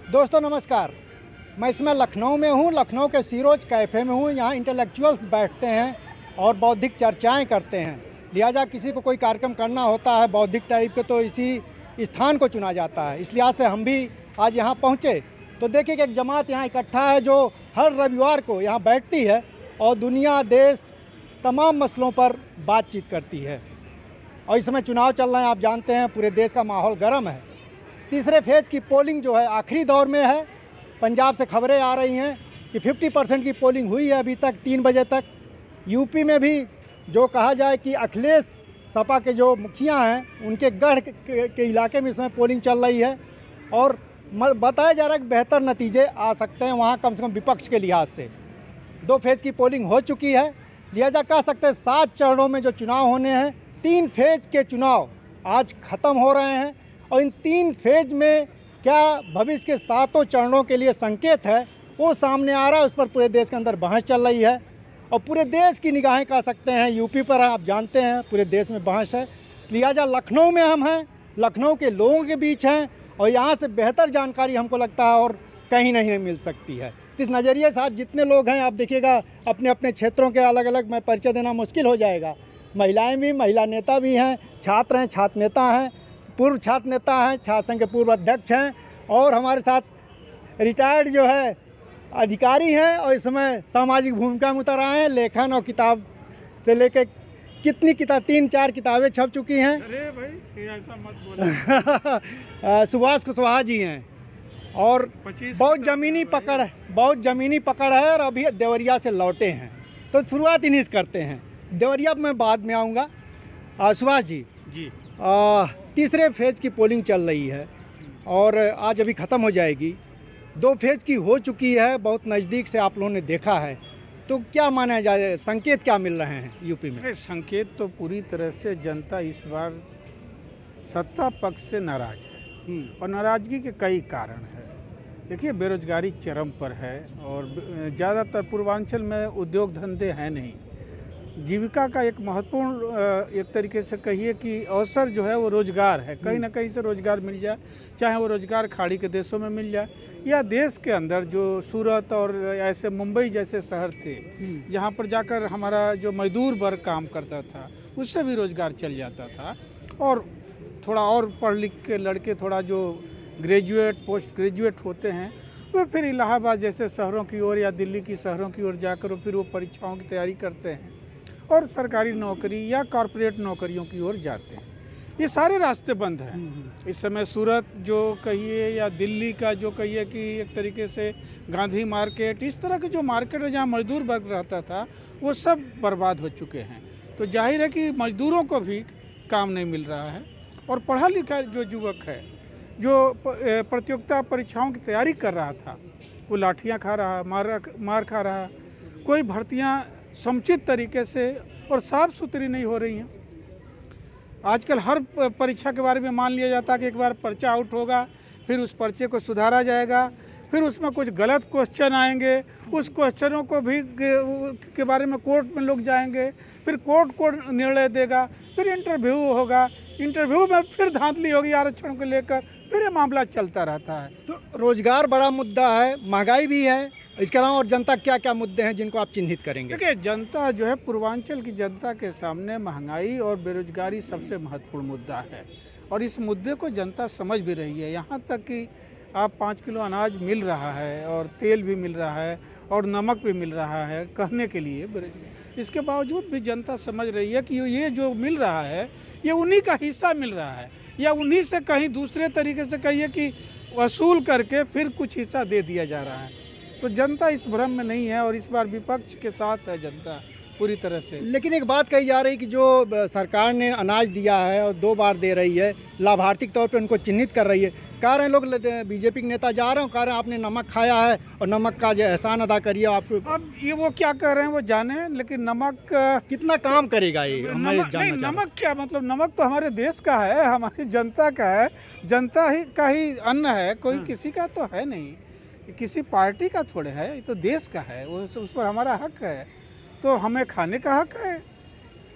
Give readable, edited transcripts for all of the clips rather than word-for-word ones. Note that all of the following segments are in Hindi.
दोस्तों नमस्कार। मैं इसमें लखनऊ में हूँ, लखनऊ के सीरोज कैफ़े में हूँ। यहाँ इंटेलेक्चुअल्स बैठते हैं और बौद्धिक चर्चाएं करते हैं। लिहाजा किसी को कोई कार्यक्रम करना होता है बौद्धिक टाइप के तो इसी स्थान को चुना जाता है। इस लिहाज से हम भी आज यहाँ पहुँचे तो देखिए कि एक जमात यहाँ इकट्ठा है जो हर रविवार को यहाँ बैठती है और दुनिया देश तमाम मसलों पर बातचीत करती है। और इस समय चुनाव चल रहे हैं, आप जानते हैं पूरे देश का माहौल गर्म है। तीसरे फेज़ की पोलिंग जो है आखिरी दौर में है। पंजाब से खबरें आ रही हैं कि 50% की पोलिंग हुई है अभी तक 3 बजे तक। यूपी में भी जो कहा जाए कि अखिलेश सपा के जो मुखिया हैं उनके गढ़ के इलाके में इसमें पोलिंग चल रही है और बताया जा रहा है कि बेहतर नतीजे आ सकते हैं वहाँ, कम से कम विपक्ष के लिहाज से। 2 फेज़ की पोलिंग हो चुकी है। लिहाजा कह सकते हैं 7 चरणों में जो चुनाव होने हैं, 3 फेज़ के चुनाव आज ख़त्म हो रहे हैं और इन 3 फेज़ में क्या भविष्य के 7 चरणों के लिए संकेत है वो सामने आ रहा है। उस पर पूरे देश के अंदर बहस चल रही है और पूरे देश की निगाहें कह सकते हैं यूपी पर है। आप जानते हैं पूरे देश में बहस है। लिहाजा लखनऊ में हम हैं, लखनऊ के लोगों के बीच हैं और यहाँ से बेहतर जानकारी हमको लगता है और कहीं नहीं मिल सकती है। इस नज़रिए से आज जितने लोग हैं आप देखिएगा अपने अपने क्षेत्रों के अलग अलग, मैं परिचय देना मुश्किल हो जाएगा। महिलाएं भी, महिला नेता भी हैं, छात्र हैं, छात्र नेता हैं, पूर्व छात्र नेता हैं, छात्र संघ के पूर्व अध्यक्ष हैं और हमारे साथ रिटायर्ड जो है अधिकारी हैं और इस समय सामाजिक भूमिका में उतर आए हैं। लेखन और किताब से लेकर कितनी किताब, 3-4 किताबें छप चुकी हैं। अरे भाई ऐसा मत बोलो। सुभाष कुशवाहा जी हैं और बहुत ज़मीनी पकड़ है और अभी देवरिया से लौटे हैं तो शुरुआत इन्हीं से करते हैं। देवरिया मैं बाद में आऊँगा। सुभाष जी तीसरे फेज़ की पोलिंग चल रही है और आज अभी ख़त्म हो जाएगी। 2 फेज़ की हो चुकी है, बहुत नज़दीक से आप लोगों ने देखा है, तो क्या माना जाए, संकेत क्या मिल रहे हैं यूपी में? संकेत तो पूरी तरह से जनता इस बार सत्ता पक्ष से नाराज है और नाराजगी के कई कारण है। देखिए बेरोजगारी चरम पर है और ज़्यादातर पूर्वांचल में उद्योग धंधे हैं नहीं। जीविका का एक महत्वपूर्ण एक तरीके से कहिए कि अवसर जो है वो रोजगार है। कहीं ना कहीं से रोजगार मिल जाए, चाहे वो रोजगार खाड़ी के देशों में मिल जाए या देश के अंदर जो सूरत और ऐसे मुंबई जैसे शहर थे जहाँ पर जाकर हमारा जो मजदूर वर्ग काम करता था उससे भी रोजगार चल जाता था। और थोड़ा और पढ़ लिख के लड़के थोड़ा जो ग्रेजुएट पोस्ट ग्रेजुएट होते हैं वो फिर इलाहाबाद जैसे शहरों की ओर या दिल्ली की शहरों की ओर जाकर फिर वो परीक्षाओं की तैयारी करते हैं और सरकारी नौकरी या कॉरपोरेट नौकरियों की ओर जाते हैं। ये सारे रास्ते बंद हैं इस समय। सूरत जो कहिए या दिल्ली का जो कहिए कि एक तरीके से गांधी मार्केट, इस तरह के जो मार्केट है जहाँ मजदूर वर्ग रहता था वो सब बर्बाद हो चुके हैं। तो जाहिर है कि मजदूरों को भी काम नहीं मिल रहा है और पढ़ा लिखा जो युवक है जो प्रतियोगिता परीक्षाओं की तैयारी कर रहा था वो लाठियाँ खा रहा, मार खा रहा। कोई भर्तियाँ समुचित तरीके से और साफ सुथरी नहीं हो रही हैं। आजकल हर परीक्षा के बारे में मान लिया जाता है कि एक बार पर्चा आउट होगा फिर उस पर्चे को सुधारा जाएगा, फिर उसमें कुछ गलत क्वेश्चन आएंगे, उस क्वेश्चनों को भी के बारे में कोर्ट में लोग जाएंगे, फिर कोर्ट को निर्णय देगा, फिर इंटरव्यू होगा, इंटरव्यू में फिर धांधली होगी आरक्षण को लेकर, फिर ये मामला चलता रहता है। तो रोजगार बड़ा मुद्दा है, महंगाई भी है, इसके अलावा और जनता क्या क्या मुद्दे हैं जिनको आप चिन्हित करेंगे? देखिए जनता जो है, पूर्वांचल की जनता के सामने महंगाई और बेरोजगारी सबसे महत्वपूर्ण मुद्दा है और इस मुद्दे को जनता समझ भी रही है। यहाँ तक कि आप 5 किलो अनाज मिल रहा है और तेल भी मिल रहा है और नमक भी मिल रहा है कहने के लिए, इसके बावजूद भी जनता समझ रही है कि ये जो मिल रहा है ये उन्हीं का हिस्सा मिल रहा है या उन्हीं से कहीं दूसरे तरीके से कहिए कि वसूल करके फिर कुछ हिस्सा दे दिया जा रहा है। तो जनता इस भ्रम में नहीं है और इस बार विपक्ष के साथ है जनता पूरी तरह से। लेकिन एक बात कही जा रही कि जो सरकार ने अनाज दिया है और 2 बार दे रही है, लाभार्थी के तौर पे उनको चिन्हित कर रही है। कह रहे हैं लोग, बीजेपी के नेता जा रहे हैं, कह रहे हैं आपने नमक खाया है और नमक का जो एहसान अदा करिए आप। अब ये वो क्या कह रहे हैं वो जाने, लेकिन नमक कितना काम करेगा ये? नमक क्या मतलब, नमक तो हमारे देश का है, हमारी जनता का है, जनता ही का ही अन्न है, कोई किसी का तो है नहीं, किसी पार्टी का थोड़े है, ये तो देश का है, उस पर हमारा हक है, तो हमें खाने का हक है।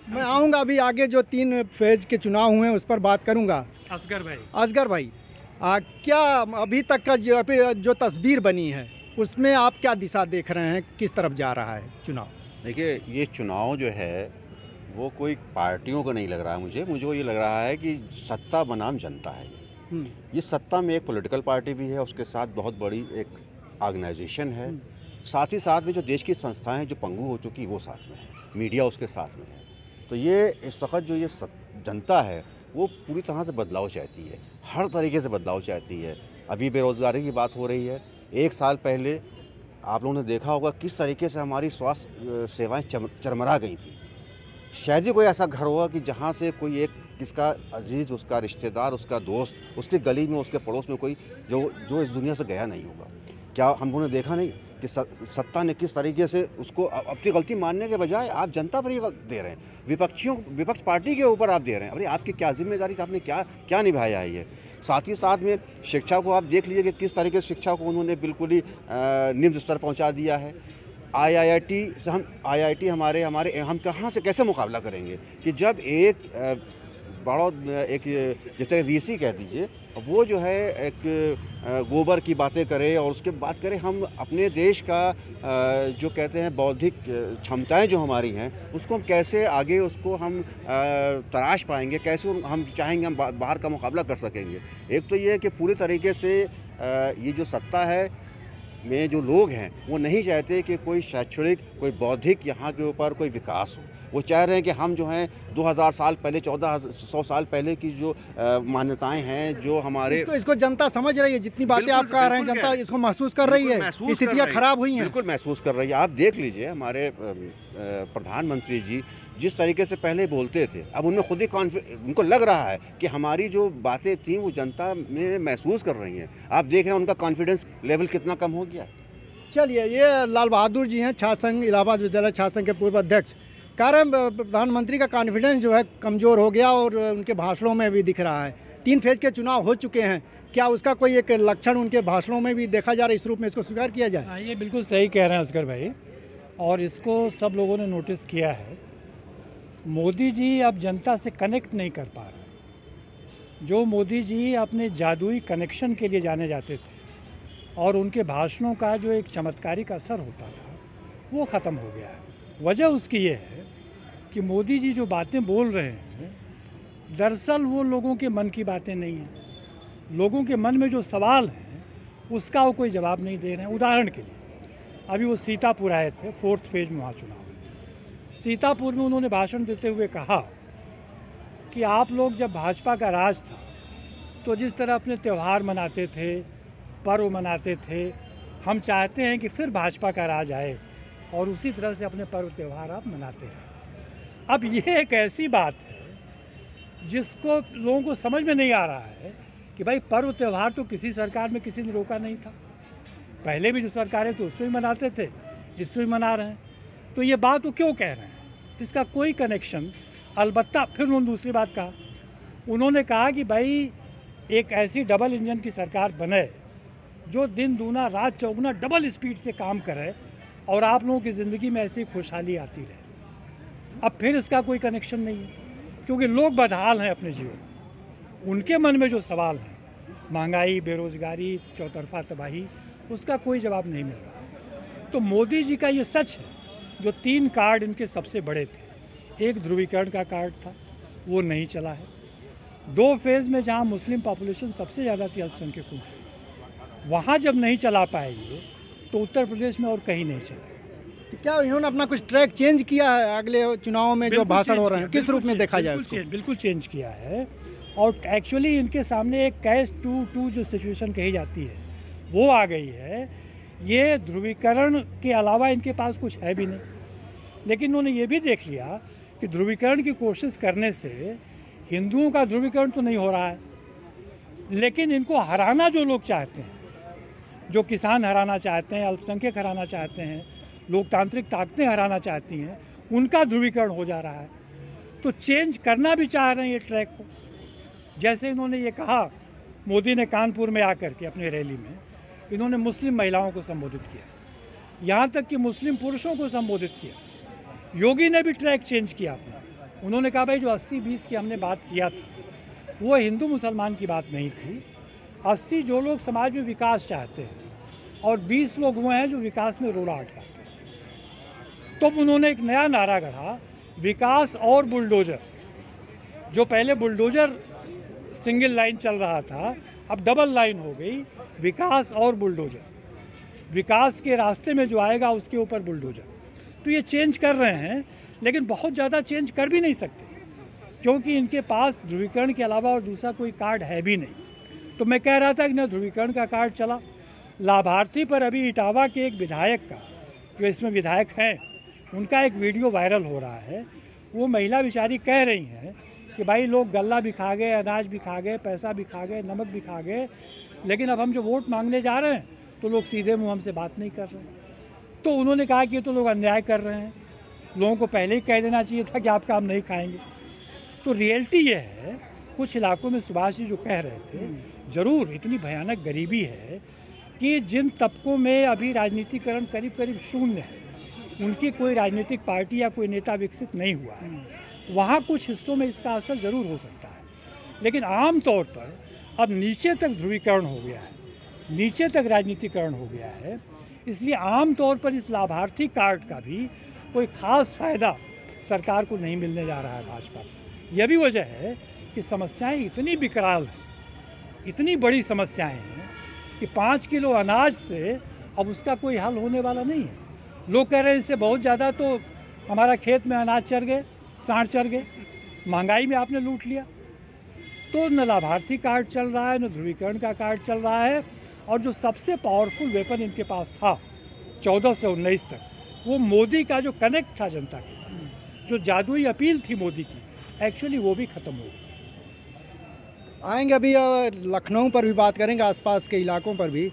मैं आऊँगा अभी आगे जो 3 फेज के चुनाव हुए हैं उस पर बात करूँगा। असगर भाई क्या अभी तक का जो तस्वीर बनी है उसमें आप क्या दिशा देख रहे हैं, किस तरफ जा रहा है चुनाव? देखिए, ये चुनाव जो है वो कोई पार्टियों को नहीं लग रहा है। मुझे ये लग रहा है कि सत्ता बनाम जनता है। ये सत्ता में एक पॉलिटिकल पार्टी भी है, उसके साथ बहुत बड़ी एक ऑर्गेनाइजेशन है, साथ ही साथ में जो देश की संस्थाएं जो पंगु हो चुकी वो साथ में है, मीडिया उसके साथ में है। तो ये इस वक्त जो ये जनता है वो पूरी तरह से बदलाव चाहती है, हर तरीके से बदलाव चाहती है। अभी बेरोज़गारी की बात हो रही है। एक साल पहले आप लोगों ने देखा होगा किस तरीके से हमारी स्वास्थ्य सेवाएं चरमरा गई थी। शायद ही कोई ऐसा घर होगा कि जहां से कोई एक किसका अजीज़, उसका रिश्तेदार, उसका दोस्त, उसकी गली में, उसके पड़ोस में कोई जो इस दुनिया से गया नहीं होगा। क्या हम लोगों ने देखा नहीं कि सत्ता ने किस तरीके से उसको अपनी गलती मानने के बजाय आप जनता पर ही दे रहे हैं, विपक्ष पार्टी के ऊपर आप दे रहे हैं। अरे आपकी क्या जिम्मेदारी थी, आपने क्या निभाया है ये? साथ ही साथ में शिक्षा को आप देख लीजिए कि किस तरीके से शिक्षा को उन्होंने बिल्कुल ही निम्न स्तर पहुंचा दिया है। आईआईटी हम कहाँ से कैसे मुकाबला करेंगे कि जब एक जैसे वीसी कह दीजिए, वो जो है एक गोबर की बातें करे और उसके बात करें हम अपने देश का जो कहते हैं बौद्धिक क्षमताएं जो हमारी हैं उसको हम कैसे आगे उसको हम तराश पाएंगे, कैसे हम चाहेंगे हम बाहर का मुकाबला कर सकेंगे। एक तो ये है कि पूरी तरीके से ये जो सत्ता है में जो लोग हैं वो नहीं चाहते कि कोई शैक्षणिक, कोई बौद्धिक यहाँ के ऊपर कोई विकास हो। वो चाह रहे हैं कि हम जो हैं 2000 साल पहले, 1400 साल पहले की जो मान्यताएं हैं जो हमारे इसको जनता समझ रही है। जितनी बातें आप कह रहे हैं जनता इसको महसूस कर रही है, स्थितियाँ खराब हुई हैं, बिल्कुल महसूस कर रही है। आप देख लीजिए हमारे प्रधानमंत्री जी जिस तरीके से पहले बोलते थे, अब उनमें खुद ही उनको लग रहा है कि हमारी जो बातें थी वो जनता में महसूस कर रही हैं। आप देख रहे हैं उनका कॉन्फिडेंस लेवल कितना कम हो गया। चलिए, ये लाल बहादुर जी हैं, छात्र संघ, इलाहाबाद विद्यालय छात्र संघ के पूर्व अध्यक्ष। कारण प्रधानमंत्री का कॉन्फिडेंस जो है कमज़ोर हो गया और उनके भाषणों में भी दिख रहा है। 3 फेज़ के चुनाव हो चुके हैं, क्या उसका कोई एक लक्षण उनके भाषणों में भी देखा जा रहा है? इस रूप में इसको स्वीकार किया जाए? हाँ, ये बिल्कुल सही कह रहे हैं असगर भाई, और इसको सब लोगों ने नोटिस किया है। मोदी जी अब जनता से कनेक्ट नहीं कर पा रहे। जो मोदी जी अपने जादुई कनेक्शन के लिए जाने जाते थे और उनके भाषणों का जो एक चमत्कारिक असर होता था वो ख़त्म हो गया है। वजह उसकी ये है कि मोदी जी जो बातें बोल रहे हैं दरअसल वो लोगों के मन की बातें नहीं हैं। लोगों के मन में जो सवाल हैं उसका वो कोई जवाब नहीं दे रहे हैं। उदाहरण के लिए अभी वो सीतापुर आए थे, 4th फेज़ में वहाँ चुनाव। सीतापुर में उन्होंने भाषण देते हुए कहा कि आप लोग जब भाजपा का राज था तो जिस तरह अपने त्यौहार मनाते थे, पर्व मनाते थे, हम चाहते हैं कि फिर भाजपा का राज आए और उसी तरह से अपने पर्व त्यौहार आप मनाते हैं। अब ये एक ऐसी बात है जिसको लोगों को समझ में नहीं आ रहा है कि भाई पर्व त्यौहार तो किसी सरकार में किसी ने रोका नहीं था। पहले भी जो सरकारें थी उसमें भी मनाते थे, इसमें भी मना रहे हैं। तो ये बात वो क्यों कह रहे हैं, इसका कोई कनेक्शन। अलबत्ता फिर उन्होंने दूसरी बात कहा, उन्होंने कहा कि भाई एक ऐसी डबल इंजन की सरकार बने जो दिन दूना रात चौगुना डबल स्पीड से काम करे और आप लोगों की ज़िंदगी में ऐसी खुशहाली आती रहे। अब फिर इसका कोई कनेक्शन नहीं है क्योंकि लोग बदहाल हैं अपने जीवन। उनके मन में जो सवाल हैं, महंगाई, बेरोज़गारी, चौतरफा तबाही, उसका कोई जवाब नहीं मिल रहा। तो मोदी जी का ये सच है, जो 3 कार्ड इनके सबसे बड़े थे, एक ध्रुवीकरण का कार्ड था वो नहीं चला है। 2 फेज़ में जहाँ मुस्लिम पॉपुलेशन सबसे ज़्यादा थी अल्पसंख्यकों की, वहाँ जब नहीं चला पाएंगे तो उत्तर प्रदेश में और कहीं नहीं चला। तो क्या इन्होंने अपना कुछ ट्रैक चेंज किया है अगले चुनावों में जो भाषण हो रहे हैं, किस रूप में देखा जाए उसको? बिल्कुल चेंज किया है। और एक्चुअली इनके सामने एक कैश 2-2 जो सिचुएशन कही जाती है वो आ गई है। ये ध्रुवीकरण के अलावा इनके पास कुछ है भी नहीं, लेकिन उन्होंने ये भी देख लिया कि ध्रुवीकरण की कोशिश करने से हिंदुओं का ध्रुवीकरण तो नहीं हो रहा है, लेकिन इनको हराना जो लोग चाहते हैं, जो किसान हराना चाहते हैं, अल्पसंख्यक हराना चाहते हैं, लोकतांत्रिक ताकतें हराना चाहती हैं, उनका ध्रुवीकरण हो जा रहा है। तो चेंज करना भी चाह रहे हैं ये ट्रैक को। जैसे इन्होंने ये कहा, मोदी ने कानपुर में आकर के अपनी रैली में इन्होंने मुस्लिम महिलाओं को संबोधित किया, यहाँ तक कि मुस्लिम पुरुषों को संबोधित किया। योगी ने भी ट्रैक चेंज किया अपना। उन्होंने कहा भाई जो 80-20 की हमने बात किया था वो हिंदू मुसलमान की बात नहीं थी, 80 जो लोग समाज में विकास चाहते हैं और 20 लोग वो हैं जो विकास में रोड़ाहट करते हैं। तो उन्होंने एक नया नारा गढ़ा, विकास और बुलडोजर। जो पहले बुलडोजर सिंगल लाइन चल रहा था, अब डबल लाइन हो गई, विकास और बुलडोजर। विकास के रास्ते में जो आएगा उसके ऊपर बुलडोजर। तो ये चेंज कर रहे हैं, लेकिन बहुत ज़्यादा चेंज कर भी नहीं सकते, क्योंकि इनके पास ध्रुवीकरण के अलावा और दूसरा कोई कार्ड है भी नहीं। तो मैं कह रहा था कि न ध्रुवीकरण का कार्ड चला, लाभार्थी पर अभी इटावा के एक विधायक का, जो इसमें विधायक हैं, उनका एक वीडियो वायरल हो रहा है। वो महिला बेचारी कह रही हैं कि भाई लोग गल्ला भी खा गए, अनाज भी खा गए, पैसा भी खा गए, नमक भी खा गए, लेकिन अब हम जो वोट मांगने जा रहे हैं तो लोग सीधे मुंह हमसे बात नहीं कर रहे। तो उन्होंने कहा कि ये तो लोग अन्याय कर रहे हैं, लोगों को पहले ही कह देना चाहिए था कि आप काम नहीं खाएंगे। तो रियलिटी ये है, कुछ इलाकों में सुभाष जी जो कह रहे थे, ज़रूर इतनी भयानक गरीबी है कि जिन तबकों में अभी राजनीतिकरण करीब करीब शून्य है, उनकी कोई राजनीतिक पार्टी या कोई नेता विकसित नहीं हुआ है, वहाँ कुछ हिस्सों में इसका असर ज़रूर हो सकता है। लेकिन आम तौर पर अब नीचे तक ध्रुवीकरण हो गया है, नीचे तक राजनीतिकरण हो गया है, इसलिए आम तौर पर इस लाभार्थी कार्ड का भी कोई ख़ास फ़ायदा सरकार को नहीं मिलने जा रहा है भाजपा को। यह भी वजह है कि समस्याएं इतनी विकराल हैं, इतनी बड़ी समस्याएं हैं कि 5 किलो अनाज से अब उसका कोई हल होने वाला नहीं है। लोग कह रहे हैं इससे बहुत ज़्यादा तो हमारा खेत में अनाज चढ़ गए, सांड चढ़ गए, महंगाई में आपने लूट लिया। तो न लाभार्थी कार्ड चल रहा है, न ध्रुवीकरण का कार्ड चल रहा है, और जो सबसे पावरफुल वेपन इनके पास था 14 से 19 तक, वो मोदी का जो कनेक्ट था जनता के साथ, जो जादुई अपील थी मोदी की, एक्चुअली वो भी ख़त्म हो गई। आएंगे अभी लखनऊ पर भी बात करेंगे, आसपास के इलाकों पर भी।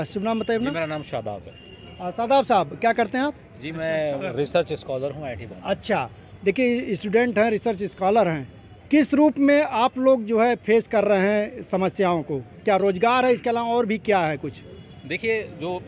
शुभ नाम बताइए अपना। मेरा नाम शादाब है। शादाब साहब, क्या करते हैं आप? जी मैं रिसर्च स्कॉलर हूँ IIT में। अच्छा, देखिए स्टूडेंट हैं, रिसर्च स्कॉलर हैं, किस रूप में आप लोग जो है फेस कर रहे हैं समस्याओं को? क्या रोजगार है, इसके अलावा और भी क्या है कुछ? देखिए जो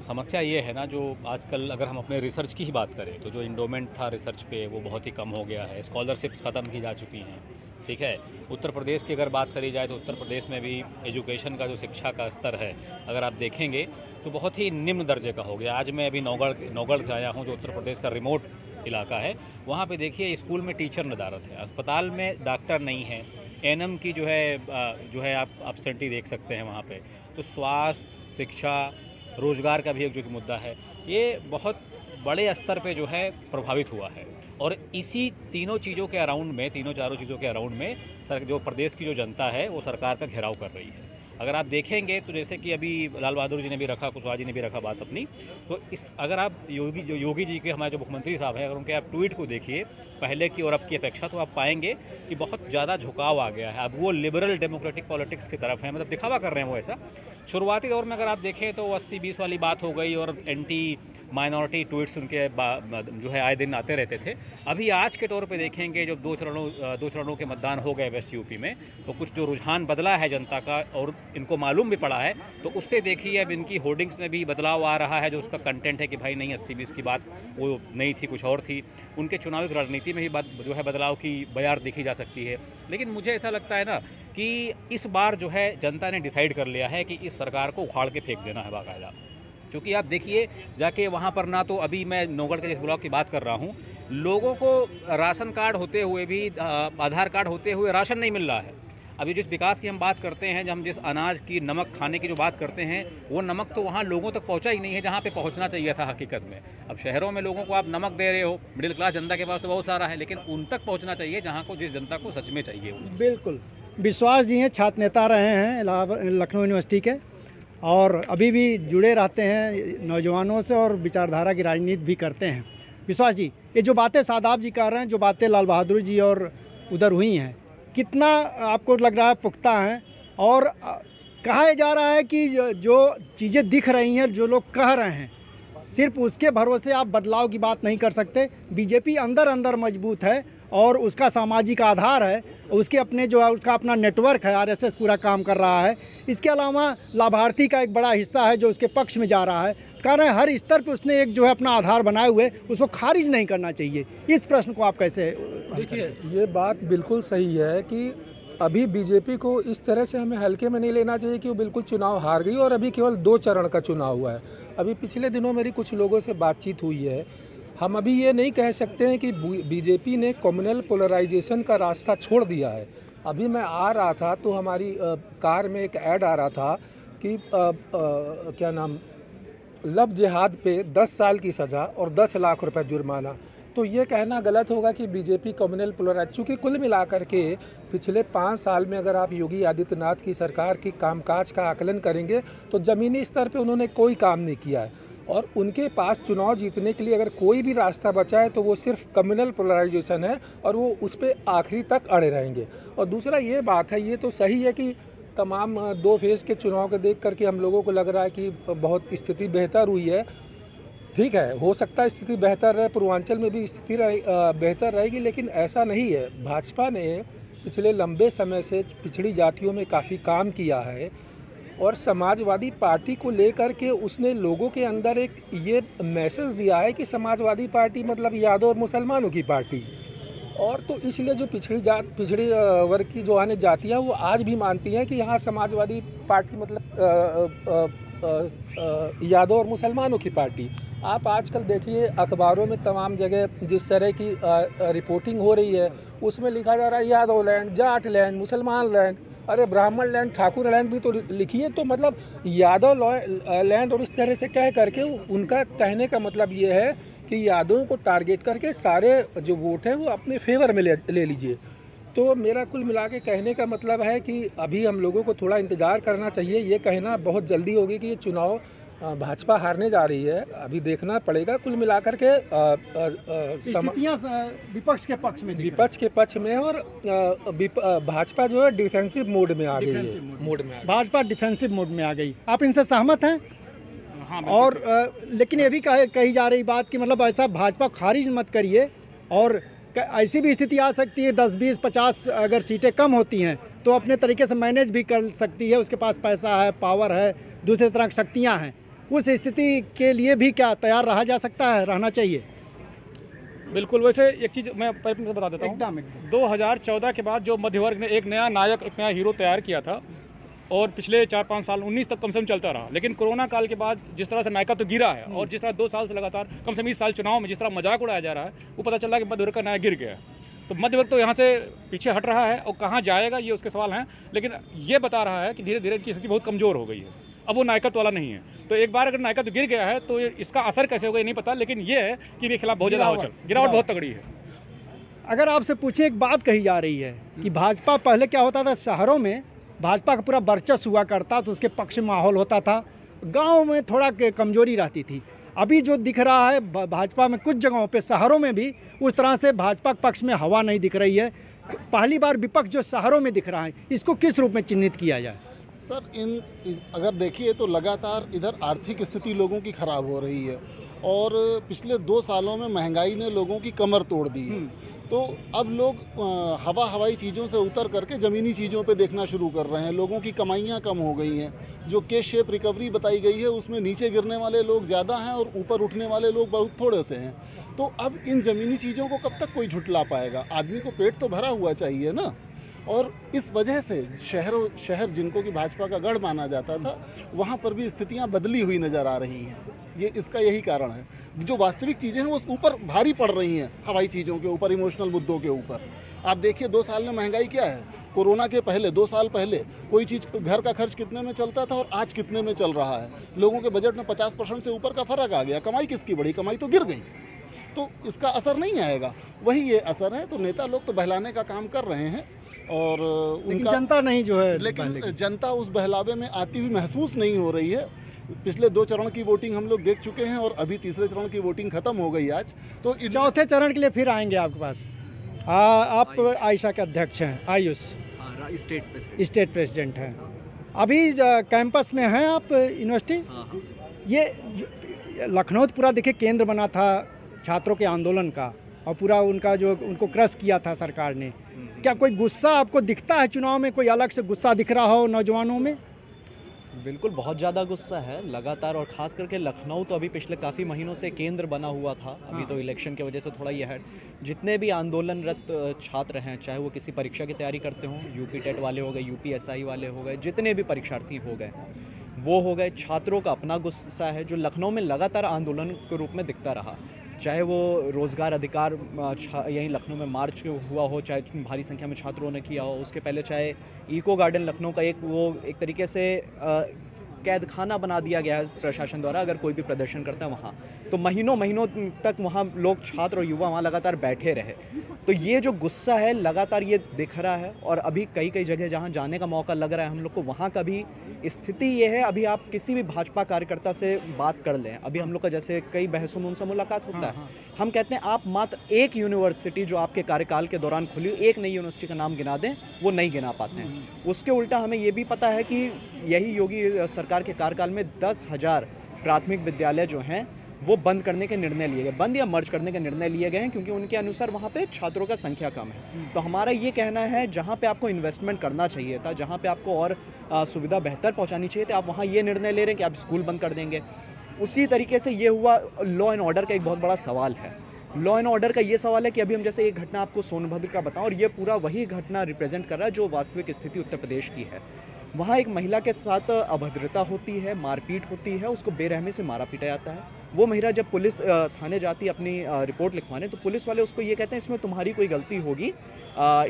समस्या ये है ना, जो आजकल अगर हम अपने रिसर्च की ही बात करें तो जो इंडोमेंट था रिसर्च पे वो बहुत ही कम हो गया है, स्कॉलरशिप्स ख़त्म की जा चुकी हैं। ठीक है, उत्तर प्रदेश की अगर बात करी जाए तो उत्तर प्रदेश में भी एजुकेशन का जो शिक्षा का स्तर है, अगर आप देखेंगे तो बहुत ही निम्न दर्जे का हो गया। आज मैं अभी नौगढ़ से आया हूँ, जो उत्तर प्रदेश का रिमोट इलाका है। वहाँ पे देखिए स्कूल में टीचर नदारत है, अस्पताल में डॉक्टर नहीं है, एनएम की जो है आप एब्सेंटी देख सकते हैं वहाँ पे। तो स्वास्थ्य, शिक्षा, रोजगार का भी एक जो मुद्दा है, ये बहुत बड़े स्तर पे जो है प्रभावित हुआ है। और इसी तीनों चीज़ों के अराउंड में, तीनों चारों चीज़ों के अराउंड में जो प्रदेश की जो जनता है वो सरकार का घेराव कर रही है। अगर आप देखेंगे तो जैसे कि अभी लाल बहादुर जी ने भी रखा, कुशवाहा जी ने भी रखा बात अपनी, तो इस अगर आप योगी जी के, हमारे जो मुख्यमंत्री साहब हैं, अगर उनके आप ट्वीट को देखिए पहले की और अब की अपेक्षा, तो आप पाएंगे कि बहुत ज़्यादा झुकाव आ गया है। अब वो लिबरल डेमोक्रेटिक पॉलिटिक्स की तरफ है, मतलब दिखावा कर रहे हैं वो ऐसा। शुरुआती दौर में अगर आप देखें तो 80-20 वाली बात हो गई और एंटी माइनॉरिटी ट्वीट्स उनके जो है आए दिन आते रहते थे। अभी आज के तौर पे देखेंगे जब दो चरणों के मतदान हो गए वेस्ट यूपी में, तो कुछ जो रुझान बदला है जनता का और इनको मालूम भी पड़ा है, तो उससे देखिए अब इनकी होर्डिंग्स में भी बदलाव आ रहा है। जो उसका कंटेंट है कि भाई नहीं 80-20 की बात वो नहीं थी, कुछ और थी। उनके चुनावी रणनीति में भी जो है बदलाव की बयार देखी जा सकती है। लेकिन मुझे ऐसा लगता है ना कि इस बार जो है जनता ने डिसाइड कर लिया है कि इस सरकार को उखाड़ के फेंक देना है बाकायदा। क्योंकि आप देखिए जाके वहाँ पर, ना तो अभी मैं नौगढ़ के जिस ब्लॉक की बात कर रहा हूँ, लोगों को राशन कार्ड होते हुए भी, आधार कार्ड होते हुए राशन नहीं मिल रहा है। अभी जिस विकास की हम बात करते हैं, जब हम जिस अनाज की, नमक खाने की जो बात करते हैं, वो नमक तो वहाँ लोगों तक पहुँचा ही नहीं है जहाँ पे पहुँचना चाहिए था हकीकत में। अब शहरों में लोगों को आप नमक दे रहे हो, मिडिल क्लास जनता के पास तो बहुत सारा है, लेकिन उन तक पहुँचना चाहिए जहाँ को, जिस जनता को सच में चाहिए। बिल्कुल। विश्वास जी हैं, छात्र नेता रहे हैं लखनऊ यूनिवर्सिटी के, और अभी भी जुड़े रहते हैं नौजवानों से और विचारधारा की राजनीति भी करते हैं। विश्वास जी, ये जो बातें शादाब जी कर रहे हैं, जो बातें लाल बहादुर जी और उधर हुई हैं, कितना आपको लग रहा है पुख्ता हैं? और कहा जा रहा है कि जो चीज़ें दिख रही हैं, जो लोग कह रहे हैं, सिर्फ उसके भरोसे आप बदलाव की बात नहीं कर सकते। बीजेपी अंदर अंदर मजबूत है और उसका सामाजिक आधार है, उसके अपने जो है उसका अपना नेटवर्क है, आरएसएस पूरा काम कर रहा है। इसके अलावा लाभार्थी का एक बड़ा हिस्सा है जो उसके पक्ष में जा रहा है। कारण हर स्तर पे उसने एक जो है अपना आधार बनाए हुए, उसको खारिज नहीं करना चाहिए। इस प्रश्न को आप कैसे? देखिए, ये बात बिल्कुल सही है कि अभी बीजेपी को इस तरह से हमें हल्के में नहीं लेना चाहिए कि वो बिल्कुल चुनाव हार गई और अभी केवल 2 चरण का चुनाव हुआ है। अभी पिछले दिनों मेरी कुछ लोगों से बातचीत हुई है। हम अभी ये नहीं कह सकते हैं कि बीजेपी ने कम्युनल पोलराइजेशन का रास्ता छोड़ दिया है। अभी मैं आ रहा था तो हमारी कार में एक ऐड आ रहा था कि क्या नाम, लव जिहाद पे 10 साल की सज़ा और 10 लाख रुपए जुर्माना। तो ये कहना गलत होगा कि बीजेपी कम्युनल पोलराइज, चूँकि कुल मिलाकर के पिछले 5 साल में अगर आप योगी आदित्यनाथ की सरकार की कामकाज का आकलन करेंगे तो ज़मीनी स्तर पे उन्होंने कोई काम नहीं किया है और उनके पास चुनाव जीतने के लिए अगर कोई भी रास्ता बचा है तो वो सिर्फ कम्युनल पोलराइजेशन है और वो उस पर आखिरी तक अड़े रहेंगे। और दूसरा ये बात है, ये तो सही है कि तमाम 2 फेज़ के चुनाव के देख करके हम लोगों को लग रहा है कि बहुत स्थिति बेहतर हुई है। ठीक है, हो सकता है स्थिति बेहतर रहे, पूर्वांचल में भी स्थिति बेहतर रहेगी, लेकिन ऐसा नहीं है। भाजपा ने पिछले लंबे समय से पिछड़ी जातियों में काफ़ी काम किया है और समाजवादी पार्टी को लेकर के उसने लोगों के अंदर एक ये मैसेज दिया है कि समाजवादी पार्टी मतलब यादव और मुसलमानों की पार्टी। और तो इसलिए जो पिछड़ी वर्ग की जो अन्य जातियाँ वो आज भी मानती हैं कि यहाँ समाजवादी पार्टी मतलब यादव और मुसलमानों की पार्टी। आप आजकल देखिए अखबारों में तमाम जगह जिस तरह की रिपोर्टिंग हो रही है उसमें लिखा जा रहा है यादव लैंड, जाट लैंड, मुसलमान लैंड, अरे ब्राह्मण लैंड, ठाकुर लैंड भी तो लिखिए। तो मतलब यादव लैंड और इस तरह से कह करके उनका कहने का मतलब ये है कि यादवों को टारगेट करके सारे जो वोट हैं वो अपने फेवर में ले लीजिए। तो मेरा कुल मिला के कहने का मतलब है कि अभी हम लोगों को थोड़ा इंतज़ार करना चाहिए। ये कहना बहुत जल्दी होगी कि ये चुनाव भाजपा हारने जा रही है, अभी देखना पड़ेगा। कुल मिलाकर के स्थितियां विपक्ष के पक्ष में है और भाजपा जो है डिफेंसिव मोड में आ गई है। भाजपा डिफेंसिव मोड में आ गई। आप इनसे सहमत हैं? हाँ, और लेकिन ये भी कही जा रही बात कि मतलब ऐसा भाजपा खारिज मत करिए और ऐसी भी स्थिति आ सकती है 10, 20, 50 अगर सीटें कम होती हैं तो अपने तरीके से मैनेज भी कर सकती है, उसके पास पैसा है, पावर है, दूसरी तरह की शक्तियाँ हैं। उस स्थिति के लिए भी क्या तैयार रहा जा सकता है, रहना चाहिए? बिल्कुल। वैसे एक चीज़ मैं पहले बता देता हूँ, एकदम 2014 के बाद जो मध्य वर्ग ने एक नया नायक, एक नया हीरो तैयार किया था और पिछले 4-5 साल 19 तक कम से कम चलता रहा, लेकिन कोरोना काल के बाद जिस तरह से नायका तो गिरा है और जिस तरह 2 साल से लगातार कम से कम 20 साल चुनाव में जिस तरह मजाक उड़ाया जा रहा है वो पता चल रहा है कि मध्य वर्ग का नायक गिर गया है। तो मध्य वर्ग तो यहाँ से पीछे हट रहा है और कहाँ जाएगा ये उसके सवाल हैं, लेकिन ये बता रहा है कि धीरे धीरे इनकी स्थिति बहुत कमज़ोर हो गई है, अब वो नायकत्व वाला नहीं है। तो एक बार अगर नायकत्व गिर गया है तो इसका असर कैसे होगा ये नहीं पता, लेकिन ये है कि इनके खिलाफ बहुत ज़्यादा गिरावट बहुत तगड़ी है। अगर आपसे पूछे, एक बात कही जा रही है कि भाजपा पहले क्या होता था, शहरों में भाजपा का पूरा वर्चस्व हुआ करता तो उसके पक्ष में माहौल होता था, गांव में थोड़ा कमजोरी रहती थी। अभी जो दिख रहा है भाजपा में कुछ जगहों पे, शहरों में भी उस तरह से भाजपा के पक्ष में हवा नहीं दिख रही है। पहली बार विपक्ष जो शहरों में दिख रहा है, इसको किस रूप में चिन्हित किया जाए? सर, अगर देखिए तो लगातार इधर आर्थिक स्थिति लोगों की खराब हो रही है और पिछले 2 सालों में महंगाई ने लोगों की कमर तोड़ दी है। तो अब लोग हवाई चीज़ों से उतर करके ज़मीनी चीज़ों पे देखना शुरू कर रहे हैं। लोगों की कमाइयाँ कम हो गई हैं। जो के शेप रिकवरी बताई गई है उसमें नीचे गिरने वाले लोग ज़्यादा हैं और ऊपर उठने वाले लोग बहुत थोड़े से हैं। तो अब इन ज़मीनी चीज़ों को कब तक कोई झुठला पाएगा? आदमी को पेट तो भरा हुआ चाहिए ना। और इस वजह से शहर जिनको कि भाजपा का गढ़ माना जाता था, वहाँ पर भी स्थितियाँ बदली हुई नज़र आ रही हैं। इसका यही कारण है। जो वास्तविक चीज़ें हैं वो ऊपर भारी पड़ रही हैं, हवाई चीज़ों के ऊपर, इमोशनल मुद्दों के ऊपर। आप देखिए 2 साल में महंगाई क्या है। कोरोना के पहले 2 साल पहले कोई चीज़, घर का खर्च कितने में चलता था और आज कितने में चल रहा है। लोगों के बजट में 50% से ऊपर का फ़र्क आ गया। कमाई किसकी बढ़ी? कमाई तो गिर गई। तो इसका असर नहीं आएगा, वही ये असर है। तो नेता लोग तो बहलाने का काम कर रहे हैं और लेकिन जनता नहीं जो है, लेकिन जनता उस बहलावे में आती हुई महसूस नहीं हो रही है। पिछले 2 चरण की वोटिंग हम लोग देख चुके हैं और अभी तीसरे चरण की वोटिंग खत्म हो गई आज। तो चौथे चरण के लिए फिर आएंगे आपके पास। आप आयशा के अध्यक्ष हैं, आयुष स्टेट प्रेसिडेंट हैं। अभी कैंपस में हैं आप यूनिवर्सिटी? ये लखनऊ पूरा देखिए केंद्र बना था छात्रों के आंदोलन का और पूरा उनका जो उनको क्रश किया था सरकार ने। क्या कोई गुस्सा आपको दिखता है चुनाव में? कोई अलग से गुस्सा दिख रहा हो नौजवानों में? बिल्कुल बहुत ज़्यादा गुस्सा है लगातार, और ख़ास करके लखनऊ तो अभी पिछले काफ़ी महीनों से केंद्र बना हुआ था। अभी तो इलेक्शन की वजह से थोड़ा यह है, जितने भी आंदोलनरत छात्र हैं, चाहे वो किसी परीक्षा की तैयारी करते हों, यूपी टेट वाले हो गए, यूपीएसआई वाले हो गए, जितने भी परीक्षार्थी हो गए वो हो गए, छात्रों का अपना गुस्सा है जो लखनऊ में लगातार आंदोलन के रूप में दिखता रहा। चाहे वो रोज़गार अधिकार यहीं लखनऊ में मार्च हुआ हो, चाहे भारी संख्या में छात्रों ने किया हो, उसके पहले चाहे इको गार्डन लखनऊ का एक तरीके से कैद खाना बना दिया गया है प्रशासन द्वारा अगर कोई भी प्रदर्शन करता है वहाँ, तो महीनों तक वहाँ लोग, छात्र और युवा वहाँ लगातार बैठे रहे। तो ये जो गुस्सा है लगातार ये दिख रहा है, और अभी कई जगह जहाँ जाने का मौका लग रहा है हम लोग को, वहाँ का भी स्थिति ये है। अभी आप किसी भी भाजपा कार्यकर्ता से बात कर लें, अभी हम लोग का जैसे कई बहसों में उनसे मुलाकात होता है, हम कहते हैं आप मात्र एक यूनिवर्सिटी जो आपके कार्यकाल के दौरान खुली, एक नई यूनिवर्सिटी का नाम गिना दें, वो नहीं गिना पाते हैं। उसके उल्टा हमें ये भी पता है कि यही योगी सरकार के कार्यकाल में 10,000 प्राथमिक विद्यालय जो हैं वो बंद करने के निर्णय लिए गए, बंद या मर्ज करने के निर्णय लिए गए हैं, क्योंकि उनके अनुसार वहाँ पे छात्रों का संख्या कम है। तो हमारा ये कहना है जहाँ पे आपको इन्वेस्टमेंट करना चाहिए था, जहाँ पे आपको और सुविधा बेहतर पहुँचानी चाहिए थी, आप वहाँ ये निर्णय ले रहे हैं कि आप स्कूल बंद कर देंगे। उसी तरीके से ये हुआ। लॉ एंड ऑर्डर का एक बहुत बड़ा सवाल है। लॉ एंड ऑर्डर का ये सवाल है कि अभी हम जैसे एक घटना आपको सोनभद्र का बताऊं, और ये पूरा वही घटना रिप्रेजेंट कर रहा है जो वास्तविक स्थिति उत्तर प्रदेश की है। वहाँ एक महिला के साथ अभद्रता होती है, मारपीट होती है, उसको बेरहमी से मारा पीटा जाता है। वो महिला जब पुलिस थाने जाती है अपनी रिपोर्ट लिखवाने, तो पुलिस वाले उसको ये कहते हैं इसमें तुम्हारी कोई गलती होगी,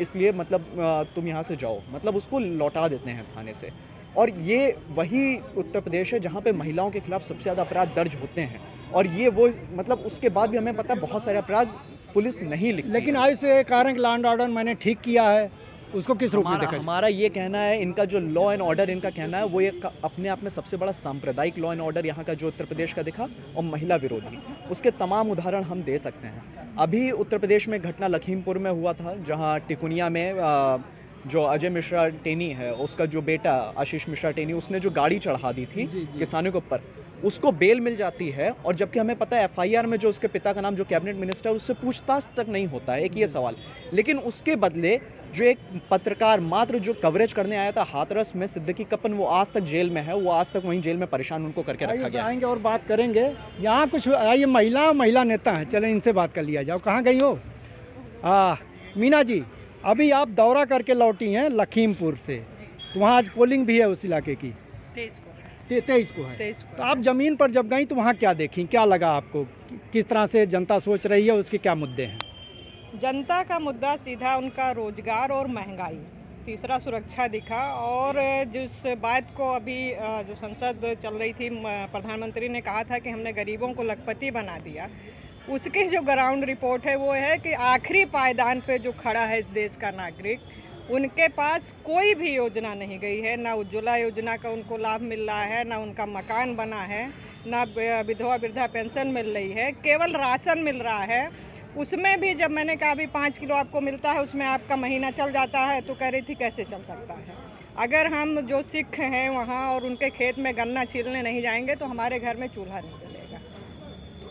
इसलिए मतलब तुम यहाँ से जाओ, मतलब उसको लौटा देते हैं थाने से। और ये वही उत्तर प्रदेश है जहाँ पे महिलाओं के खिलाफ सबसे ज़्यादा अपराध दर्ज होते हैं, और ये वो मतलब उसके बाद भी हमें पता है बहुत सारे अपराध पुलिस नहीं लिखती। लेकिन आज से कारण कि लॉ एंड ऑर्डर मैंने ठीक किया है, उसको किस रूप में देखा? हमारा ये कहना है, इनका जो लॉ एंड ऑर्डर इनका कहना है वो ये अपने आप में सबसे बड़ा सांप्रदायिक लॉ एंड ऑर्डर यहाँ का जो उत्तर प्रदेश का दिखा, और महिला विरोधी, उसके तमाम उदाहरण हम दे सकते हैं। अभी उत्तर प्रदेश में घटना लखीमपुर में हुआ था, जहाँ टिकुनिया में जो अजय मिश्रा टेनी है, उसका जो बेटा आशीष मिश्रा टेनी, उसने जो गाड़ी चढ़ा दी थी किसानों के ऊपर, उसको बेल मिल जाती है, और जबकि हमें पता है एफआईआर में जो उसके पिता का नाम जो कैबिनेट मिनिस्टर, उससे पूछताछ तक नहीं होता है। एक ये सवाल। लेकिन उसके बदले जो एक पत्रकार मात्र जो कवरेज करने आया था हाथरस में, सिद्दीकी कप्पन, वो आज तक जेल में है, वो आज तक वहीं जेल में परेशान उनको करके रखा गया। आएंगे और बात करेंगे। यहाँ कुछ ये महिला नेता हैं, चलें इनसे बात कर लिया जाओ। कहाँ गई हो? मीना जी, अभी आप दौरा करके लौटी हैं लखीमपुर से, तो वहाँ आज पोलिंग भी है उस इलाके की। 23 को है। तो आप ज़मीन पर जब गई तो वहाँ क्या देखी, क्या लगा आपको, किस तरह से जनता सोच रही है, उसके क्या मुद्दे हैं? जनता का मुद्दा सीधा उनका रोजगार और महंगाई, तीसरा सुरक्षा दिखा। और जिस बात को अभी जो संसद चल रही थी, प्रधानमंत्री ने कहा था कि हमने गरीबों को लखपति बना दिया, उसकी जो ग्राउंड रिपोर्ट है वो है कि आखिरी पायदान पे जो खड़ा है इस देश का नागरिक, उनके पास कोई भी योजना नहीं गई है, ना उज्ज्वला योजना का उनको लाभ मिल रहा है, ना उनका मकान बना है, ना विधवा वृद्धा पेंशन मिल रही है, केवल राशन मिल रहा है। उसमें भी जब मैंने कहा अभी 5 किलो आपको मिलता है, उसमें आपका महीना चल जाता है, तो कह रही थी कैसे चल सकता है। अगर हम जो सिख हैं वहाँ और उनके खेत में गन्ना छीलने नहीं जाएंगे तो हमारे घर में चूल्हा नहीं जलेगा।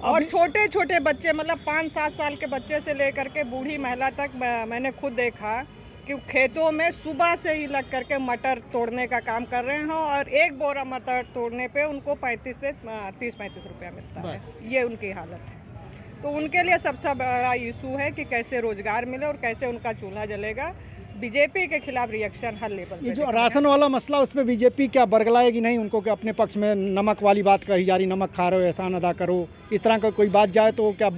और छोटे छोटे बच्चे, मतलब 5-7 साल के बच्चे से लेकर के बूढ़ी महिला तक, मैंने खुद देखा कि खेतों में सुबह से ही लग करके मटर तोड़ने का काम कर रहे हैं, और एक बोरा मटर तोड़ने पे उनको 35 से 30-35 रुपया मिलता है। ये उनकी हालत है। तो उनके लिए सबसे बड़ा इशू है कि कैसे रोजगार मिले और कैसे उनका चूल्हा जलेगा। बीजेपी के खिलाफ रिएक्शन हर लेवल पे। ये जो राशन वाला मसला, उस पर बीजेपी क्या बरगलाएगी नहीं? उनको क्या अपने पक्ष में नमक वाली बात कही जा रही, नमक खा रहे हो, एहसान अदा करो, इस तरह का कोई बात जाए तो क्या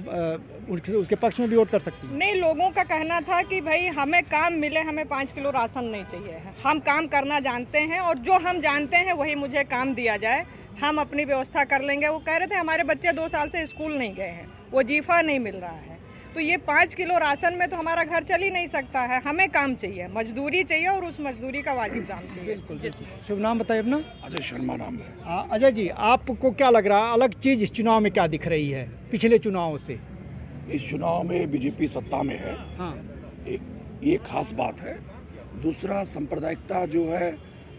उसके पक्ष में भी वोट कर सकती है? नहीं, लोगों का कहना था कि भाई हमें काम मिले, हमें 5 किलो राशन नहीं चाहिए है, हम काम करना जानते हैं और जो हम जानते हैं वही मुझे काम दिया जाए, हम अपनी व्यवस्था कर लेंगे। वो कह रहे थे हमारे बच्चे 2 साल से स्कूल नहीं गए हैं, वजीफा नहीं मिल रहा है, तो ये 5 किलो राशन में तो हमारा घर चल ही नहीं सकता है। हमें काम चाहिए, मजदूरी चाहिए, और उस मजदूरी का वाजिब दाम चाहिए। बिल्कुल। शुभ नाम बताइए अपना? अजय शर्मा नाम है। अजय जी, आपको क्या लग रहा है, अलग चीज़ इस चुनाव में क्या दिख रही है पिछले चुनावों से? इस चुनाव में बीजेपी सत्ता में है। हाँ, ये खास बात है। दूसरा, सांप्रदायिकता जो है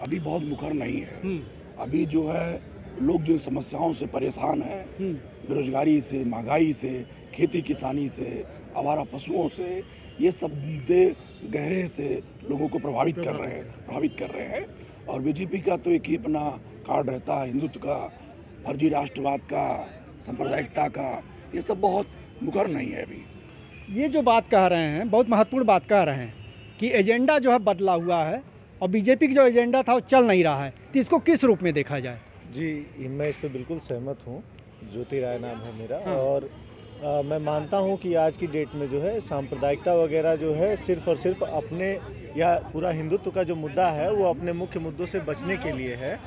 अभी बहुत मुखर नहीं है। अभी जो है लोग जो समस्याओं से परेशान हैं, बेरोजगारी से, महंगाई से, खेती किसानी से, आवारा पशुओं से, ये सब मुद्दे गहरे से लोगों को प्रभावित कर रहे हैं। और बीजेपी का तो एक ही अपना रिकॉर्ड रहता है हिंदुत्व का, फर्जी राष्ट्रवाद का, सांप्रदायिकता का, ये सब बहुत मुखर नहीं है अभी। ये जो बात कह रहे हैं बहुत महत्वपूर्ण बात कह रहे हैं कि एजेंडा जो है बदला हुआ है और बीजेपी का जो एजेंडा था वो चल नहीं रहा है, तो इसको किस रूप में देखा जाए? जी, मैं इस पर बिल्कुल सहमत हूँ। ज्योति राय नाम है मेरा। हाँ। और मैं मानता हूँ कि आज की डेट में जो है सांप्रदायिकता वगैरह जो है सिर्फ और सिर्फ अपने या पूरा हिंदुत्व का जो मुद्दा है वो अपने मुख्य मुद्दों से बचने के लिए है।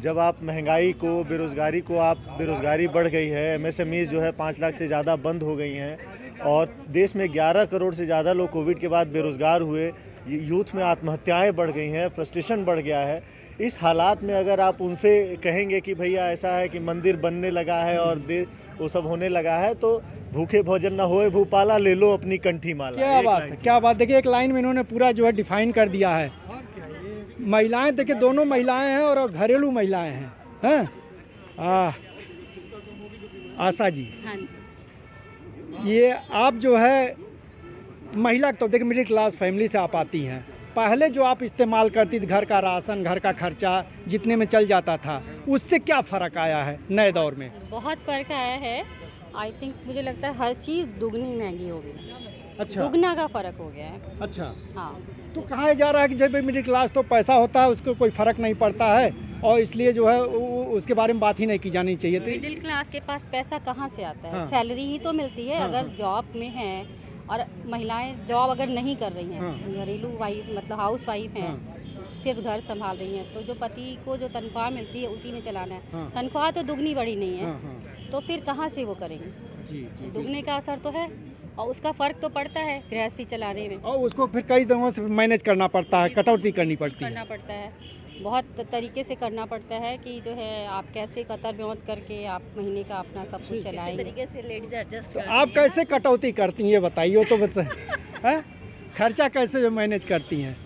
जब आप महंगाई को, बेरोज़गारी बढ़ गई है, एमएसएमई जो है 5 लाख से ज़्यादा बंद हो गई हैं और देश में 11 करोड़ से ज़्यादा लोग कोविड के बाद बेरोज़गार हुए, यूथ में आत्महत्याएं बढ़ गई हैं, फ्रस्ट्रेशन बढ़ गया है। इस हालात में अगर आप उनसे कहेंगे कि भैया ऐसा है कि मंदिर बनने लगा है और वो सब होने लगा है, तो भूखे भोजन न होए भूपाला, ले लो अपनी कंठी माला। क्या बात है, क्या बात। देखिए एक लाइन में इन्होंने पूरा जो है डिफाइन कर दिया है। महिलाएं, देखिए दोनों महिलाएं हैं और घरेलू महिलाएं हैं। आशा जी, हाँ जी। ये आप जो है महिला, तो देखिए मिडिल क्लास फैमिली से आप आती हैं, पहले जो आप इस्तेमाल करती थी घर का राशन, घर का खर्चा जितने में चल जाता था, उससे क्या फ़र्क आया है नए दौर में? बहुत फ़र्क आया है। आई थिंक मुझे लगता है हर चीज़ दुगनी महंगी हो गई। अच्छा, दुगना का फ़र्क हो गया है। अच्छा, हाँ। तो कहा जा रहा है कि जब मिडिल क्लास तो पैसा होता है उसको कोई फ़र्क नहीं पड़ता है और इसलिए जो है उसके बारे में बात ही नहीं की जानी चाहिए थी। मिडिल क्लास के पास पैसा कहाँ से आता है? हाँ। सैलरी ही तो मिलती है। हाँ, अगर हाँ। जॉब में है और महिलाएं जॉब अगर नहीं कर रही हैं, हाँ। घरेलू वाइफ मतलब हाउस वाइफ हैं, सिर्फ घर संभाल रही हैं, तो जो पति को जो तनख्वाह मिलती है उसी में चलाना है। हाँ। तनख्वाह तो दुगनी बढ़ी नहीं है। हाँ, हाँ। तो फिर कहाँ से वो करेंगे? जी, दुगने का असर तो है और उसका फ़र्क तो पड़ता है गृहस्थी चलाने में। और उसको फिर कई तरह से मैनेज करना पड़ता है, कटौती करनी पड़ती है। करना पड़ता है, बहुत तरीके से करना पड़ता है कि जो है आप कैसे कतर ब्योंत करके आप महीने का अपना सब कुछ चलाएंगे। तरीके से लेडीज एडजस्ट तो आप कैसे कटौती करती हैं ये बताइए तो बस। हैं? खर्चा कैसे जो मैनेज करती हैं?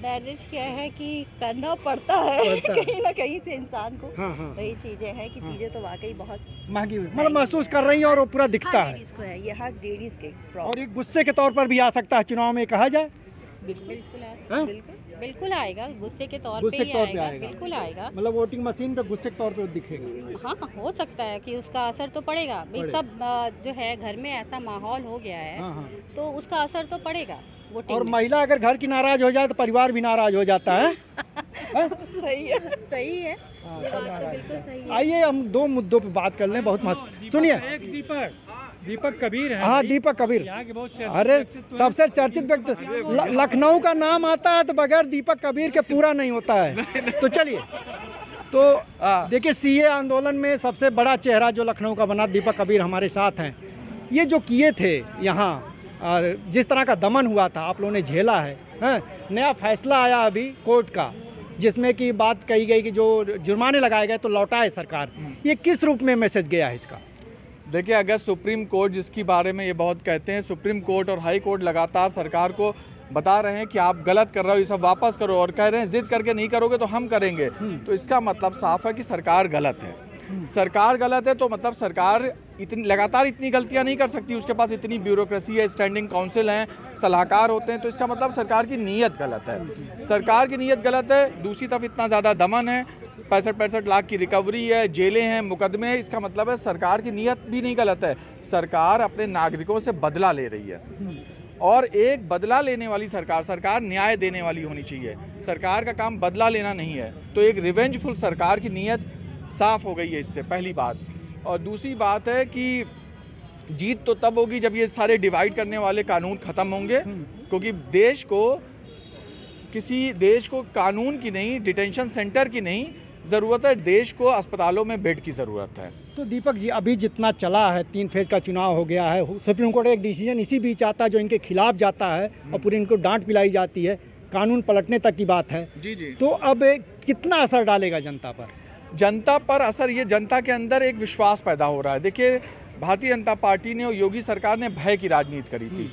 मैनेज क्या है कि करना पड़ता है कहीं ना कहीं से इंसान को। हाँ, हाँ। वही चीज़ें हैं कि चीज़ें तो वाकई बहुत महंगी हुई, मतलब महसूस कर रही हैं और वो पूरा दिखता है। इसको है, ये हर लेडीज के और ये गुस्से के तौर पर भी आ सकता है चुनाव में, कहा जाए। बिल्कुल आएगा, गुस्से के तौर पे ही आएगा। बिल्कुल आएगा, मतलब वोटिंग मशीन पे गुस्से के तौर पे दिखेगा। हाँ, हो सकता है कि उसका असर तो पड़ेगा भाई। सब जो है घर में ऐसा माहौल हो गया है। हाँ, हाँ। तो उसका असर तो पड़ेगा वोटिंग और में। महिला अगर घर की नाराज हो जाए तो परिवार भी नाराज हो जाता है। सही है, सही है। ये बात तो बिल्कुल सही है। आइए हम दो मुद्दों पे बात कर लें, बहुत महत्व। सुनिए, एक दीपक कबीर है। हाँ, दीपक कबीर। यहाँ के बहुत अरे सबसे चर्चित व्यक्ति, लखनऊ का नाम आता है तो बगैर दीपक कबीर के पूरा नहीं होता है। तो चलिए, तो देखिए सीए आंदोलन में सबसे बड़ा चेहरा जो लखनऊ का बना, दीपक कबीर हमारे साथ हैं। ये जो किए थे यहाँ और जिस तरह का दमन हुआ था आप लोगों ने झेला है, नया फैसला आया अभी कोर्ट का जिसमें कि बात कही गई कि जो जुर्माने लगाए गए तो लौटाए सरकार। ये किस रूप में मैसेज गया है इसका? देखिए, अगर सुप्रीम कोर्ट जिसकी बारे में ये बहुत कहते हैं, सुप्रीम कोर्ट और हाई कोर्ट लगातार सरकार को बता रहे हैं कि आप गलत कर रहे हो, ये सब वापस करो, और कह रहे हैं जिद करके नहीं करोगे तो हम करेंगे, तो इसका मतलब साफ है कि सरकार गलत है। सरकार गलत है तो मतलब सरकार लगातार इतनी गलतियां नहीं कर सकती, उसके पास इतनी ब्यूरोक्रेसी है, स्टैंडिंग काउंसिल हैं, सलाहकार होते हैं, तो इसका मतलब सरकार की नीयत गलत है। सरकार की नीयत गलत है। दूसरी तरफ इतना ज़्यादा दमन है, 65 लाख की रिकवरी है, जेलें हैं, मुकदमे, इसका मतलब है सरकार की नीयत भी नहीं गलत है। सरकार अपने नागरिकों से बदला ले रही है और एक बदला लेने वाली सरकार न्याय देने वाली होनी चाहिए। सरकार का काम बदला लेना नहीं है, तो एक रिवेंजफुल सरकार की नीयत साफ हो गई है इससे, पहली बात। और दूसरी बात है कि जीत तो तब होगी जब ये सारे डिवाइड करने वाले कानून ख़त्म होंगे, क्योंकि किसी देश को कानून की नहीं, डिटेंशन सेंटर की नहीं ज़रूरत है, देश को अस्पतालों में बेड की ज़रूरत है। तो दीपक जी, अभी जितना चला है, 3 फेज का चुनाव हो गया है, सुप्रीम कोर्ट एक डिसीजन इसी बीच आता है जो इनके खिलाफ जाता है और पूरी इनको डांट पिलाई जाती है, कानून पलटने तक की बात है। जी जी। तो अब कितना असर डालेगा जनता पर? जनता पर असर, ये जनता के अंदर एक विश्वास पैदा हो रहा है। देखिए, भारतीय जनता पार्टी ने और योगी सरकार ने भय की राजनीति करी थी।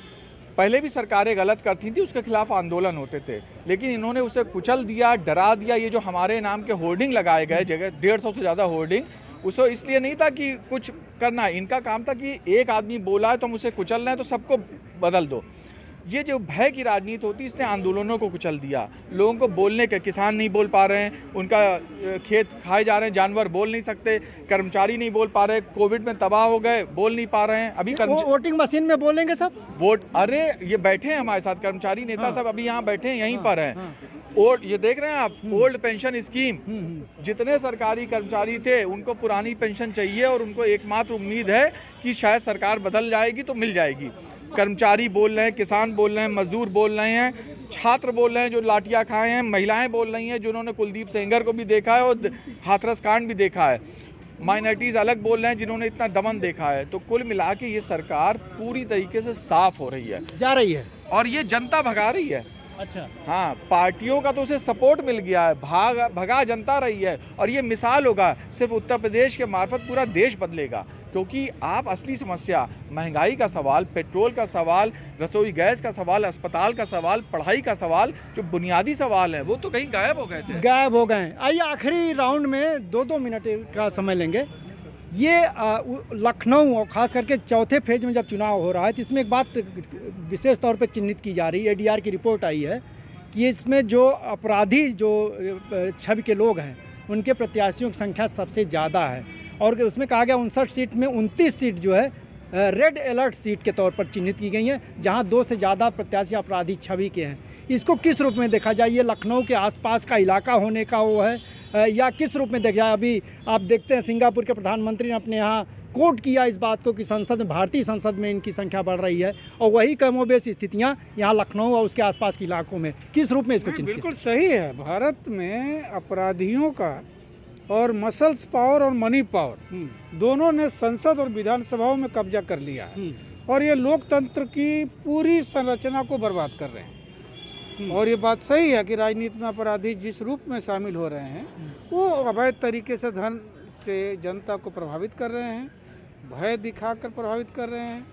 पहले भी सरकारें गलत करती थी, उसके खिलाफ आंदोलन होते थे, लेकिन इन्होंने उसे कुचल दिया, डरा दिया। ये जो हमारे नाम के होर्डिंग लगाए गए जगह 150 से ज़्यादा होर्डिंग, उसे इसलिए नहीं था कि कुछ करना है, इनका काम था कि एक आदमी बोला है तो हम उसे कुचलना है तो सबको बदल दो। ये जो भय की राजनीति होती है इसने आंदोलनों को कुचल दिया। लोगों को बोलने के, किसान नहीं बोल पा रहे हैं, उनका खेत खाए जा रहे हैं, जानवर बोल नहीं सकते, कर्मचारी नहीं बोल पा रहे, कोविड में तबाह हो गए, बोल नहीं पा रहे हैं। अभी वोटिंग मशीन में बोलेंगे सब वोट, अरे ये बैठे हैं हमारे साथ कर्मचारी नेता सब अभी यहाँ बैठे हैं, यहीं पर हैं। और ये देख रहे हैं आप, ओल्ड पेंशन स्कीम, जितने सरकारी कर्मचारी थे उनको पुरानी पेंशन चाहिए और उनको एकमात्र उम्मीद है कि शायद सरकार बदल जाएगी तो मिल जाएगी। कर्मचारी बोल रहे हैं, किसान बोल रहे हैं, मजदूर बोल रहे हैं, छात्र बोल रहे हैं जो लाठियां खाए हैं, महिलाएं बोल रही हैं जिन्होंने कुलदीप सेंगर को भी देखा है और हाथरस कांड भी देखा है, माइनॉरिटीज़ अलग बोल रहे हैं जिन्होंने इतना दमन देखा है। तो कुल मिला के ये सरकार पूरी तरीके से साफ हो रही है, जा रही है, और ये जनता भगा रही है। अच्छा, हाँ, पार्टियों का तो उसे सपोर्ट मिल गया है, भगा जनता रही है। और ये मिसाल होगा, सिर्फ उत्तर प्रदेश के मार्फत पूरा देश बदलेगा, क्योंकि आप असली समस्या, महंगाई का सवाल, पेट्रोल का सवाल, रसोई गैस का सवाल, अस्पताल का सवाल, पढ़ाई का सवाल, जो बुनियादी सवाल है वो तो कहीं गायब हो गए थे। गायब हो गए। आइए आखिरी राउंड में 2-2 मिनट का समय लेंगे। ये लखनऊ और ख़ास करके चौथे फेज में जब चुनाव हो रहा है तो इसमें एक बात विशेष तौर पे चिन्हित की जा रही है। ADR की रिपोर्ट आई है कि इसमें जो अपराधी जो छवि के लोग हैं उनके प्रत्याशियों की संख्या सबसे ज़्यादा है, और उसमें कहा गया 59 सीट में 29 सीट जो है रेड अलर्ट सीट के तौर पर चिन्हित की गई हैं, जहां 2 से ज़्यादा प्रत्याशी अपराधी छवि के हैं। इसको किस रूप में देखा जाए? ये लखनऊ के आसपास का इलाका होने का वो है, या किस रूप में देखा जाए? अभी आप देखते हैं सिंगापुर के प्रधानमंत्री ने अपने यहाँ कोट किया इस बात को कि संसद में, भारतीय संसद में इनकी संख्या बढ़ रही है, और वही कमोबेश स्थितियाँ यहाँ लखनऊ और उसके आसपास के इलाकों में, किस रूप में इसको चिन्हित? बिल्कुल सही है। भारत में अपराधियों का और मसल्स पावर और मनी पावर दोनों ने संसद और विधानसभाओं में कब्जा कर लिया है, और ये लोकतंत्र की पूरी संरचना को बर्बाद कर रहे हैं। और ये बात सही है कि राजनीति में अपराधी जिस रूप में शामिल हो रहे हैं वो अवैध तरीके से धन से जनता को प्रभावित कर रहे हैं, भय दिखाकर प्रभावित कर रहे हैं,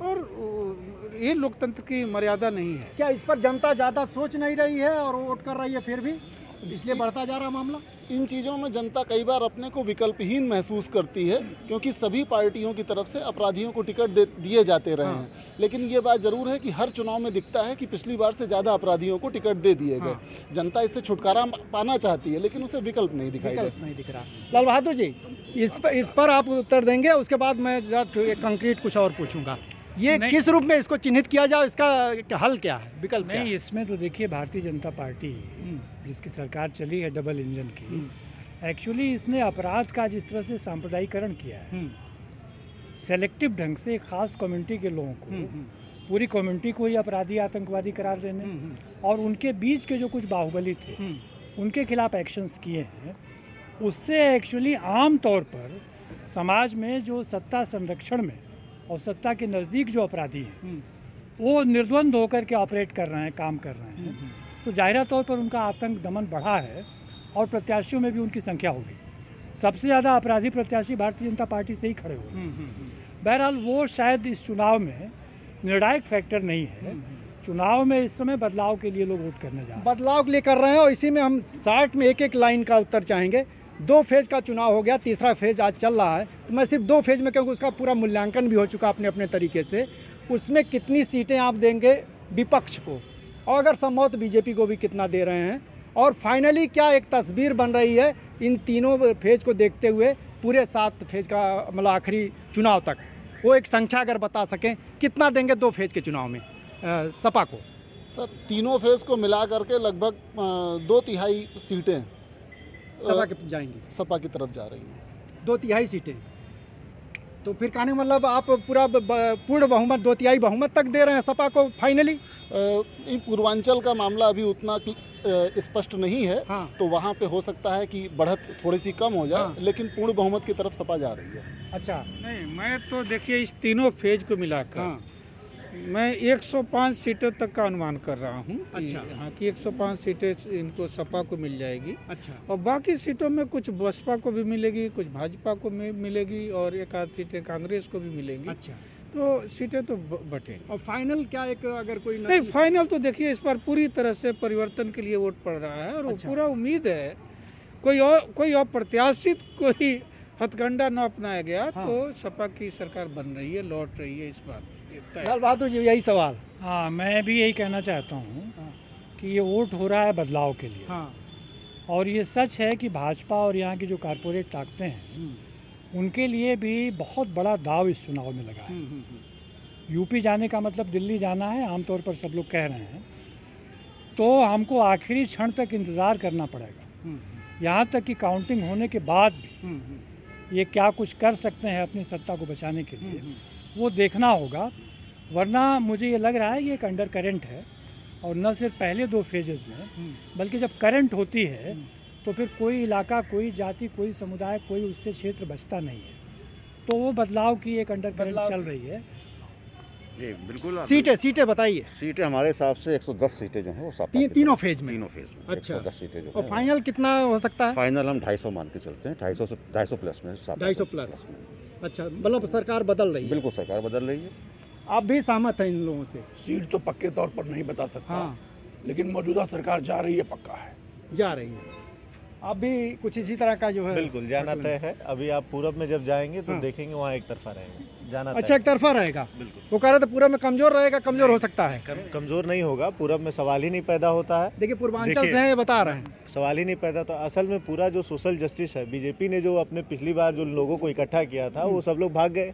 और ये लोकतंत्र की मर्यादा नहीं है। क्या इस पर जनता ज़्यादा सोच नहीं रही है और वोट कर रही है फिर भी, इसलिए बढ़ता जा रहा मामला? इन चीज़ों में जनता कई बार अपने को विकल्पहीन महसूस करती है, क्योंकि सभी पार्टियों की तरफ से अपराधियों को टिकट दिए जाते रहे हैं। लेकिन ये बात ज़रूर है कि हर चुनाव में दिखता है कि पिछली बार से ज़्यादा अपराधियों को टिकट दे दिए गए। जनता इससे छुटकारा पाना चाहती है, लेकिन उसे विकल्प नहीं दिखाई दिख रहा। लाल बहादुर जी, इस पर आप उत्तर देंगे, उसके बाद मैं कंक्रीट कुछ और पूछूंगा। ये किस रूप में इसको चिन्हित किया जाए, इसका हल क्या है, विकल्प क्या है? इसमें तो देखिए, भारतीय जनता पार्टी जिसकी सरकार चली है डबल इंजन की, एक्चुअली इसने अपराध का जिस तरह से सांप्रदायिकरण किया है, सेलेक्टिव ढंग से एक खास कम्युनिटी के लोगों को, पूरी कम्युनिटी को ही अपराधी आतंकवादी करार देने, और उनके बीच के जो कुछ बाहुबली थे उनके खिलाफ एक्शंस किए हैं, उससे एक्चुअली आम तौर पर समाज में जो सत्ता संरक्षण में और सत्ता के नज़दीक जो अपराधी हैं वो निर्द्वंद होकर के ऑपरेट कर रहे हैं, काम कर रहे हैं, तो जाहिर तौर पर उनका आतंक दमन बढ़ा है और प्रत्याशियों में भी उनकी संख्या होगी। सबसे ज़्यादा अपराधी प्रत्याशी भारतीय जनता पार्टी से ही खड़े हुए। बहरहाल वो शायद इस चुनाव में निर्णायक फैक्टर नहीं है। चुनाव में इस समय बदलाव के लिए लोग वोट करने जा रहे हैं, बदलाव के लिए कर रहे हैं, और इसी में हम 60 में एक लाइन का उत्तर चाहेंगे। 2 फेज का चुनाव हो गया, तीसरा फेज आज चल रहा है, तो मैं सिर्फ 2 फेज में, क्योंकि उसका पूरा मूल्यांकन भी हो चुका अपने अपने तरीके से, उसमें कितनी सीटें आप देंगे विपक्ष को, और अगर संभव तो बीजेपी को भी कितना दे रहे हैं, और फाइनली क्या एक तस्वीर बन रही है इन तीनों फेज को देखते हुए पूरे 7 फेज का मतलब आखिरी चुनाव तक, वो एक संख्या अगर बता सकें कितना देंगे 2 फेज के चुनाव में सपा को? सर, तीनों फेज को मिला करके लगभग 2/3 सीटें सपा की जाएंगी, सपा की तरफ जा रही हैं। 2/3 सीटें, तो फिर कहने मतलब आप पूरा पूर्ण बहुमत, 2/3 बहुमत तक दे रहे हैं सपा को फाइनली? पूर्वांचल का मामला अभी उतना स्पष्ट नहीं है, तो वहाँ पे हो सकता है कि बढ़त थोड़ी सी कम हो जाए, लेकिन पूर्ण बहुमत की तरफ सपा जा रही है। अच्छा, नहीं, मैं तो देखिए इस तीनों फेज को मिलाकर मैं 105 सीटों तक का अनुमान कर रहा हूँ। अच्छा, हाँ, कि 105 सीटें इनको सपा को मिल जाएगी। अच्छा, और बाकी सीटों में कुछ बसपा को भी मिलेगी, कुछ भाजपा को मिलेगी, और 1-8 सीटें कांग्रेस को भी मिलेंगी। अच्छा, तो सीटें तो बटेंगी। और फाइनल क्या एक अगर कोई नहीं, फाइनल तो देखिए इस बार पूरी तरह से परिवर्तन के लिए वोट पड़ रहा है, और पूरा उम्मीद है कोई अप्रत्याशित कोई हथकंडा न अपनाया गया, तो सपा की सरकार बन रही है, लौट रही है इस बार। लाल बहादुर जी, यही सवाल, हाँ, मैं भी यही कहना चाहता हूँ कि ये वोट हो रहा है बदलाव के लिए। हाँ। और ये सच है कि भाजपा और यहाँ की जो कारपोरेट ताकतें हैं उनके लिए भी बहुत बड़ा दाव इस चुनाव में लगा है। यूपी जाने का मतलब दिल्ली जाना है, आमतौर पर सब लोग कह रहे हैं, तो हमको आखिरी क्षण तक इंतज़ार करना पड़ेगा। यहाँ तक कि काउंटिंग होने के बाद भी ये क्या कुछ कर सकते हैं अपनी सत्ता को बचाने के लिए, वो देखना होगा। वरना मुझे ये लग रहा है ये एक अंडर करेंट है, और न सिर्फ पहले 2 फेजेस में, बल्कि जब करंट होती है तो फिर कोई इलाका, कोई जाति, कोई समुदाय, कोई उससे क्षेत्र बचता नहीं है। तो वो बदलाव की एक अंडर करंट चल रही है। जी बिल्कुल। सीटें बताइए। सीटें हमारे हिसाब से 110 सीटें जो हैं वो सब तीनों फेज में। अच्छा। 110 सीटें जो और फाइनल कितना हो सकता है? फाइनल हम 250 मान के चलते हैं, 250 प्लस में। 250 प्लस। अच्छा, मतलब सरकार बदल रही है? बिल्कुल, सरकार बदल रही है। आप भी सहमत हैं इन लोगों से? सीट तो पक्के तौर पर नहीं बता सकता। हाँ। लेकिन मौजूदा सरकार जा रही है, पक्का है। जा रही है। आप भी कुछ इसी तरह का जो है? बिल्कुल, जाना तय है। अभी आप पूरब में जब जाएंगे तो देखेंगे वहाँ एक तरफा रहेगा, जाना। अच्छा, एक तरफा रहेगा। वो कह रहे थे पूरब में कमजोर रहेगा। कमजोर हो सकता है? कमजोर नहीं होगा, पूरब में सवाल ही नहीं पैदा होता है। देखिए, पूर्वांचल से हैं, ये बता रहे हैं, सवाल ही नहीं पैदा। तो असल में पूरा जो सोशल जस्टिस है, बीजेपी ने जो अपने पिछली बार जो लोगों को इकट्ठा किया था वो सब लोग भाग गए।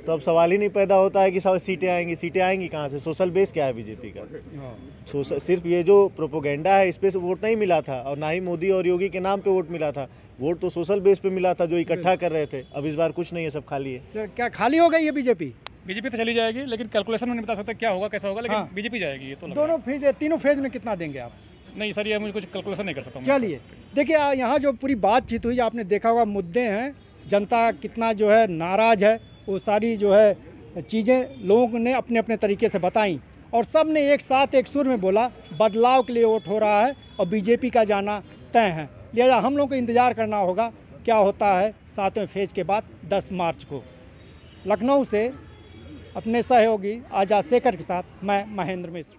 तो अब सवाल ही नहीं पैदा होता है कि सीटें आएंगी। सीटें आएंगी कहाँ से? सोशल बेस क्या है बीजेपी का? सिर्फ ये जो प्रोपोगेंडा है इस पे वोट नहीं मिला था, और ना ही मोदी और योगी के नाम पे वोट मिला था। वोट तो सोशल बेस पे मिला था, जो इकट्ठा कर रहे थे। अब इस बार कुछ नहीं है, सब खाली है। क्या खाली हो गई है बीजेपी? बीजेपी तो चली जाएगी, लेकिन कैलकुलेशन में नहीं बता सकता क्या होगा, कैसा होगा, लेकिन बीजेपी जाएगी। ये तो दोनों फेज, तीनों फेज में कितना देंगे आप? नहीं सर, ये मुझे कुछ कैलकुलेशन नहीं कर सकता। चलिए, देखिए यहाँ जो पूरी बातचीत हुई, आपने देखा होगा मुद्दे हैं, जनता कितना जो है नाराज है, वो सारी जो है चीज़ें लोगों ने अपने अपने तरीके से बताई, और सब ने एक साथ एक सुर में बोला बदलाव के लिए वोट हो रहा है और बीजेपी का जाना तय है। लिहाजा हम लोग को इंतज़ार करना होगा क्या होता है 7वें फेज के बाद 10 मार्च को। लखनऊ से अपने सहयोगी आजाद शेखर के साथ मैं महेंद्र मिश्र।